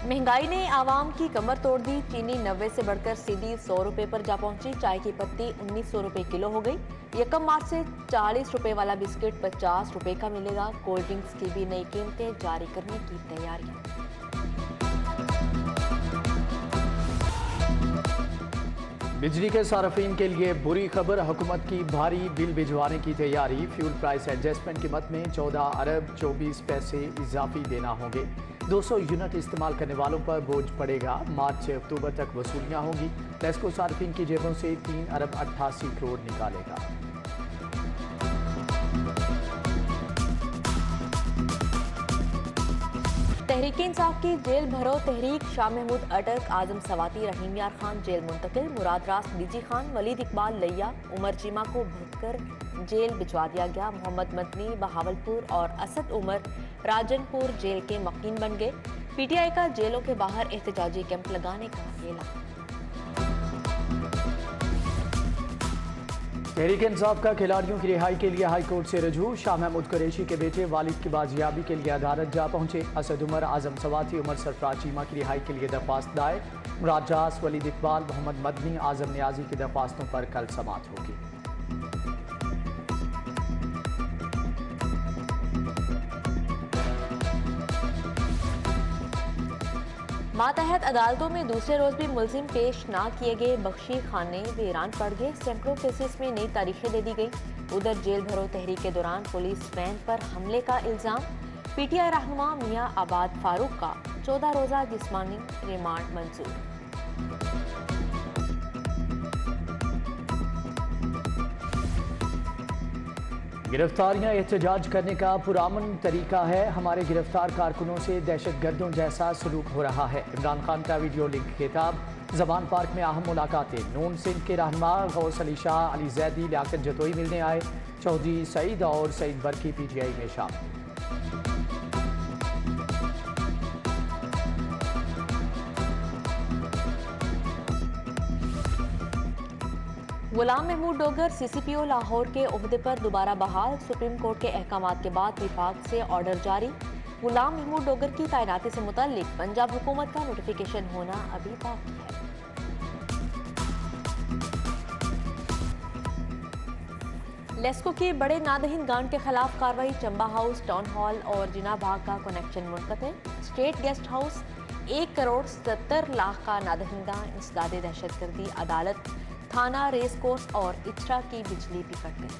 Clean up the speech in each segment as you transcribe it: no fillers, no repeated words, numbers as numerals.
महंगाई ने आवाम की कमर तोड़ दी। चीनी 90 से बढ़कर सीधी 100 रुपए पर जा पहुंची। चाय की पत्ती 1900 रुपए किलो हो गई। 1 मार्च से 40 रुपए वाला बिस्किट 50 रुपए का मिलेगा। कोल्ड ड्रिंक्स की भी नई कीमतें जारी करने की तैयारियां। बिजली के सार्फिन के लिए बुरी खबर, हुकूमत की भारी बिल भिजवाने की तैयारी। फ्यूल प्राइस एडजस्टमेंट कीमत में 14 अरब 24 पैसे इजाफी देना होंगे। 200 यूनिट इस्तेमाल करने वालों पर बोझ पड़ेगा। मार्च से अक्टूबर तक वसूलियां होंगी। टेस्को सार्फिन की जेबों से 3 अरब 88 करोड़ निकालेगा। तहरीक इंसाफ की जेल भरो तहरीक। शाह महमूद अटक, आजम सवाती, रहीम यार खान जेल मुंतकिल। मुराद रास, डीजी खान, वलीद इकबाल लैया, उमर चीमा को भगकर जेल भिजवा दिया गया। मोहम्मद मदनी बहावलपुर और असद उमर राजनपुर जेल के मकीन बन गए। पीटीआई का जेलों के बाहर एहतजाजी कैंप लगाने का ऐलान। तहरीक इंसाफ का खिलाड़ियों की रिहाई के लिए हाई कोर्ट से रजू। शाह महमूद कुरैशी के बेटे वालिद की बाजियाबी के लिए अदालत जा पहुंचे। असद उमर, आजम सवाती, उमर सरफराज चीमा की रिहाई के लिए दरख्वास्त दायर। मुराद जास, वलीद इकबाल, मोहम्मद मदनी, आजम न्याजी की दरख्वास्तों पर कल समाअत होगी। मातहत अदालतों में दूसरे रोज भी मुलजिम पेश ना किए गए। बख्शी खाने वीरान पड़ गए। सैकड़ों केसेस में नई तारीखें दे दी गई। उधर जेल भरो तहरीक के दौरान पुलिस वैन पर हमले का इल्जाम। पीटीआई रहनुमा मियां आबाद फारूक का 14 रोजा जिस्मानी रिमांड मंजूर। गिरफ्तारियां एहतजाज करने का पुरामन तरीका है। हमारे गिरफ्तार कारकुनों से दहशत गर्दों जैसा सलूक हो रहा है। इमरान खान का वीडियो लिंक खिताब। जबान पार्क में अहम मुलाकातें। नून सिंध के रहनुमा गौस अली शाह, अली जैदी, लियाकत जतोई मिलने आए। चौधरी सईद और सईद बरकी पीटीआई में शामिल। गुलाम महमूद डोगर सीसीपीओ लाहौर के ओहदे पर दोबारा बहाल। सुप्रीम कोर्ट के अहकामात के बाद विभाग से ऑर्डर जारी। गुलाम महमूद डोगर की तैनाती से मुताल्लिक पंजाब हुकूमत का नोटिफिकेशन होना अभी बाकी है। लेस्को की बड़े नादहीन गांड के खिलाफ कार्रवाई। चंबा हाउस, टाउन हॉल और जिना बाग का कनेक्शन मुनक़ते। State guest house 1 crore 70 lakh का नादहीन गांड इंसदादे दहशतगर्दी। अदालत, थाना, रेस कोर्स और इचरा की बिजली भी कट गई।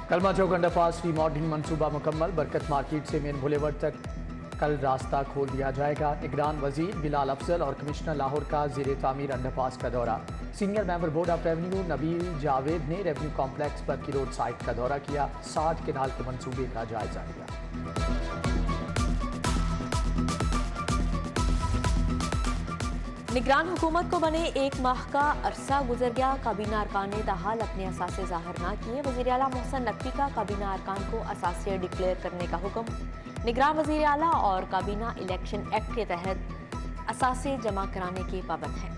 कलमा चौक अंडरपास रीमॉडलिंग मंसूबा मुकम्मल। बरकत मार्केट से मेन बुलेवर्ड तक कल रास्ता खोल दिया जाएगा। निगरान वजीर बिलाल अफजल और कमिश्नर लाहौर का ज़ेरे तामीर अंडरपास का दौरा। Senior member board of revenue Nabeel Javed ने रेवेन्यू कॉम्प्लेक्स पर की रोड साइट का दौरा किया। 60 केनाल के मंसूबे का जायजा लिया। निगरान हुकूमत को बने 1 माह का अरसा गुजर गया। काबीना अरकान ने ताहाल अपने असासे जाहिर ना किए। वज़ीर आला मोहसिन नकवी का काबीना अरकान को असासे डिक्लेयर करने का हुक्म। निगरान वज़ीर आला और काबीना इलेक्शन एक्ट के तहत असासे जमा कराने की पाबंद है।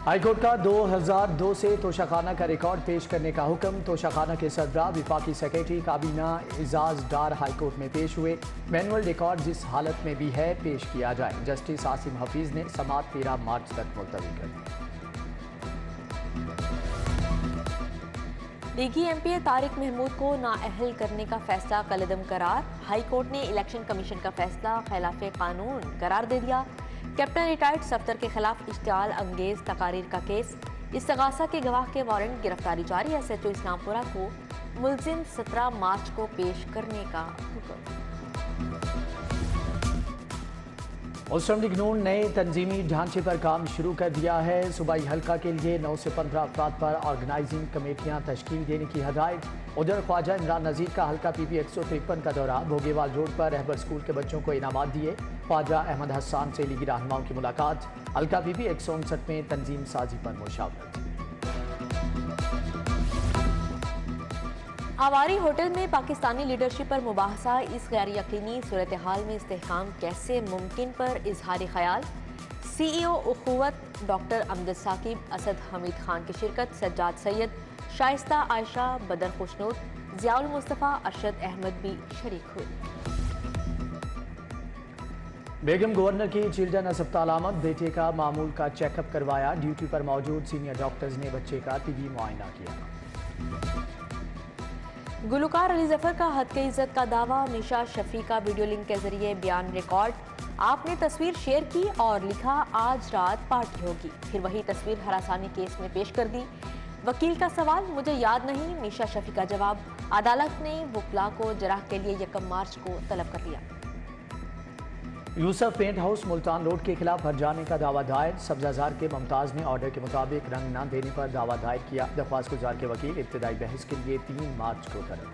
हाईकोर्ट का 2002 से तोशाखाना का रिकॉर्ड पेश करने का हुक्म। तोशाखाना के सरबराह विफाकी सेक्रेटरी काबीना एजाज डार हाईकोर्ट में पेश हुए। मैनुअल रिकॉर्ड जिस हालत में भी है पेश किया जाए। जस्टिस आसिम हफीज ने समाअत 13 मार्च तक मुलतवी कर दी। लीगी एमपी तारिक महमूद को नाअहल करने का फैसला कलअदम करार। हाईकोर्ट ने इलेक्शन कमीशन का फैसला खिलाफ कानून करार दे दिया। कैप्टन रिटायर्ड सफ्तर के खिलाफ इश्तियाल अंगेज तकारीर का केस। इस्तगासा के गवाह के वारंट गिरफ्तारी जारी। एसएचओ इस्लामपुरा को मुलजिम 17 मार्च को पेश करने का हुक्म। मुस्लिम लीग नून नए तंजीमी ढांचे पर काम शुरू कर दिया है। सूबाई हल्का के लिए 9 से 15 अफराद पर ऑर्गेनाइजिंग कमेटियां तश्कील देने की हदायत। उधर ख्वाजा इमरान नज़ीर का हल्का पीपी 153 का दौरा। भोगेवाल रोड पर रहबर स्कूल के बच्चों को इनामात दिए। ख्वाजा अहमद हसान से लीगी रहनुमाओं की मुलाकात। हल्का पीपी 159 में तंजीम साजी पर मुशावरत। आवारी होटल में पाकिस्तानी लीडरशिप पर मुबाहसा। इस गैर यकीनी सूरत हाल में इस्तेहकाम कैसे मुमकिन पर इजहार ख्याल। CEO उखुवत डॉक्टर अमजद साकिब, असद हमीद खान की शिरकत। सज्जाद सैयद, शाइस्ता आयशा, बदर खुशनूद, जियाउल मुस्तफ़ा, अरशद अहमद भी शरीक हुए। बेगम गवर्नर की चिल्ड्रन अस्पताल आमद, बेटे का मामूल का चेकअप करवाया। ड्यूटी पर मौजूद सीनियर डॉक्टर्स ने बच्चे का तिबी मुआयना किया। गुलकार अली जफर का हद के इज्जत का दावा, मीशा शफी का वीडियो लिंक के जरिए बयान रिकॉर्ड। आपने तस्वीर शेयर की और लिखा आज रात पार्टी होगी, फिर वही तस्वीर हरासानी केस में पेश कर दी। वकील का सवाल, मुझे याद नहीं। मीशा शफी का जवाब, अदालत ने वकला को जराह के लिए 1 मार्च को तलब कर लिया। Yusuf paint house Multan road के खिलाफ हट जाने का दावा दायर। सब्जाजार के मुमताज ने ऑर्डर के मुताबिक रंग न देने पर दावा दायर किया। दरख्वास्त गुजार के वकील इब्तदाई बहस के लिए 3 मार्च को तलब।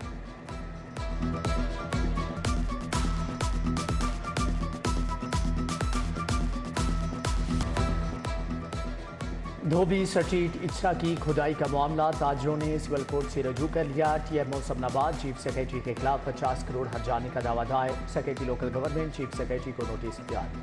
धोबी स्ट्रीट इचरा की खुदाई का मामला ताजरों ने सिविल कोर्ट से रजू कर लिया। TMO समनाबाद चीफ सेक्रेटरी के खिलाफ 50 करोड़ हट जाने का दावा दायर। Secretary local government chief secretary को नोटिस जारी।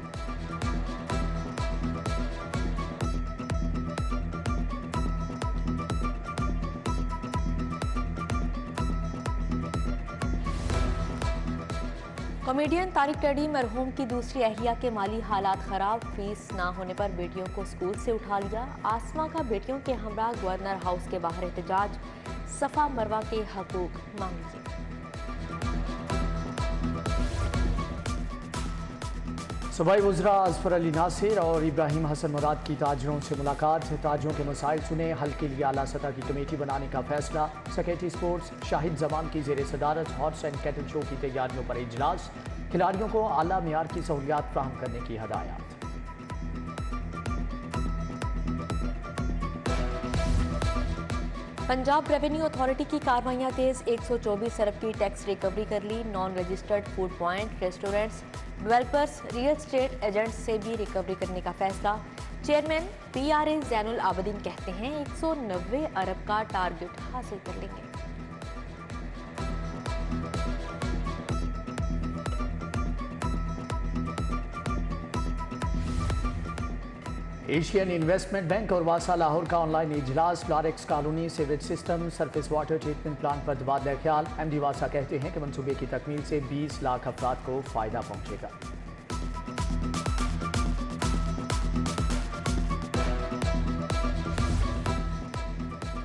कॉमेडियन तारिक टेडी मरहूम की दूसरी अहलिया के माली हालात खराब, फीस ना होने पर बेटियों को स्कूल से उठा लिया। आसमा का बेटियों के हमरा गवर्नर हाउस के बाहर एहतजाज, सफा मरवा के हकूक मांगे। सूबाई वज़रा अजफर अली नासिर और इब्राहिम हसन मुराद की ताजरों से मुलाकात। ताजरों के मसाइल सुने, हल के लिए आला सतह की कमेटी बनाने का फैसला। सेक्रेटरी स्पोर्ट्स शाहिद जमान की जेर सदारत हॉर्स एंड कैटल शो की तैयारियों पर इजलास। खिलाड़ियों को आला मियार की सहूलियात फ्राहम करने की हदायत। पंजाब रेवेन्यू अथॉरिटी की कार्रवाइयां तेज, 124 अरब की टैक्स रिकवरी कर ली। Non registered food point, restaurants, developers, real estate agents से भी रिकवरी करने का फैसला। चेयरमैन PRA जैनुल आबदीन कहते हैं 190 अरब का टारगेट हासिल कर लेंगे। एशियन इन्वेस्टमेंट बैंक और वासा लाहौर का ऑनलाइन इजलास। फ्लारेक्स colony, sewage system, surface water treatment plant पर तबादला ख्याल। MD वासा कहते हैं कि मंसूबे की तकमील से 20 लाख अफराद को फायदा पहुंचेगा।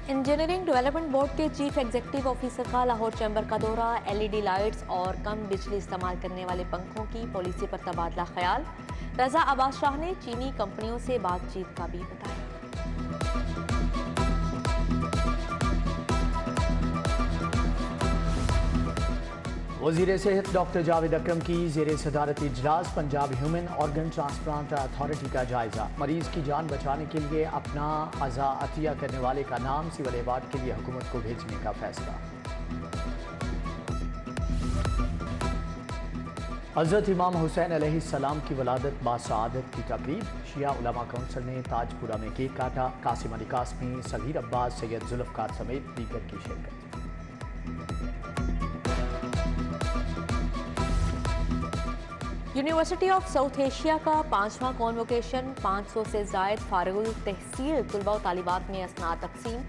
इंजीनियरिंग डेवलपमेंट बोर्ड के चीफ एग्जीक्यूटिव ऑफिसर का लाहौर चैम्बर का दौरा। LED लाइट्स और कम बिजली इस्तेमाल करने वाले पंखों की पॉलिसी पर तबादला ख्याल। रजा अब्बास शाह ने चीनी कंपनियों से बातचीत का भी बताया। वज़ीर सेहत डॉक्टर जावेद अकरम की जेर सदारत इजलास। Punjab human organ transplant authority का जायजा। मरीज की जान बचाने के लिए अपना अज़ा अतिया करने वाले का नाम सिविल अवार्ड के लिए हुकूमत को भेजने का फैसला। हज़रत इमाम हुसैन अलैहिस्सलाम की वलादत बासआदत की तकरीब। शिया उलमा काउंसिल ने ताजपुरा में केक काटा। कासिम अली कासमी, सगीर अब्बास, सैयद जुल्फ़कार समेत दीगर की शिरकत। यूनिवर्सिटी ऑफ साउथ एशिया का 5वां कॉन्वोकेशन, 500 से जायद फारिगुल तहसील तुलबा व तालिबात में असनाद तकसीम।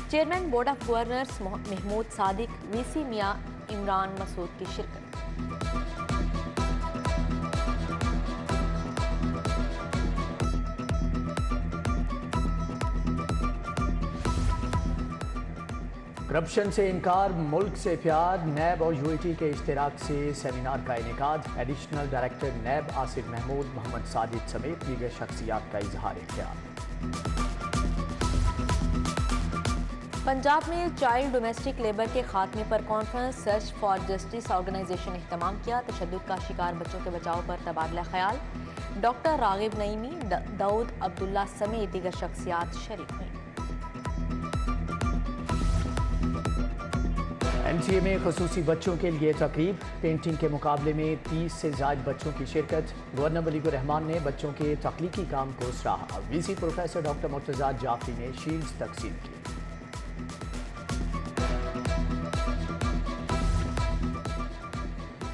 Chairman board of governors Mahmood Sadiq, VC Mian Imran Masood की शिरकत। करप्शन से इनकार, मुल्क से प्यार। नैब और UAT के इश्तिराक से सेमिनार का इनेकाद। एडिशनल डायरेक्टर नैब आसिफ महमूद, मोहम्मद साजिद समेत दीगर शख्सियात का इजहार ख्याल। पंजाब में चाइल्ड डोमेस्टिक लेबर के खात्मे पर conference. Search for justice organisation एहतमाम किया। तशद्दुद का शिकार बच्चों के बचाव पर तबादला ख्याल। डॉक्टर रागिब नईमी, दाऊद अब्दुल्ला समेत दीगर शख्सियात शरीक हुई। MCA में खसूसी बच्चों के लिए तकरीब। पेंटिंग के मुकाबले में 30 से ज़ायद बच्चों की शिरकत। गवर्नर वलीकुर रहमान ने बच्चों के तख्लीकी काम को सराहा। VC professor doctor Murtaza Jafri ने शील्ड्स तकसीम की।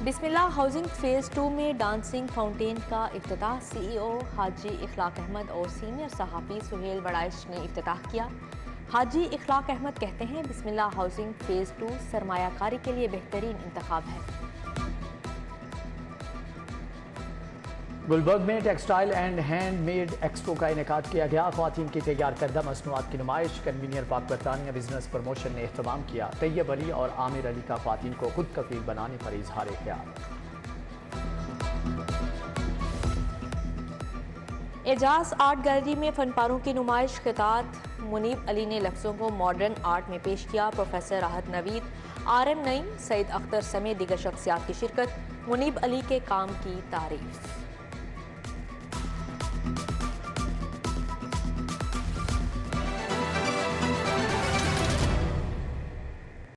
बिस्मिल्लाह हाउसिंग फेज 2 में डांसिंग फाउंटेन का इफ्तिताह। CEO हाजी इखलाक अहमद और सीनियर सहाफ़ी सुहेल वड़ाइश ने इफ्तिताह किया। हाजी इखलाक अहमद कहते हैं, बिस्मिल्लाह हाउसिंग फेज 2 सरमायाकारी के लिए बेहतरीन इंतखाब है। गुलबर्ग में टेक्सटाइल एंड हैंडमेड एक्सपो का इनेकाद किया गया। ख्वातीन की तैयार करदा मसनूआत की नुमाइश कन्वीनियर पाक बरतानिया बिजनेस प्रमोशन ने एहतमाम किया। तैयब अली और आमिर अली का ख्वातीन को खुद कफील बनाने पर इजहार ख्याल। एजाज आर्ट गैलरी में फनपारों की नुमाइश। खितात मुनीब अली ने लफ्ज़ों को मॉडर्न आर्ट में पेश किया। प्रोफेसर राहत नवीद, RM नईम, सईद अख्तर समेत दीगर शख्सियात की शिरकत। मुनीब अली के काम की तारीफ।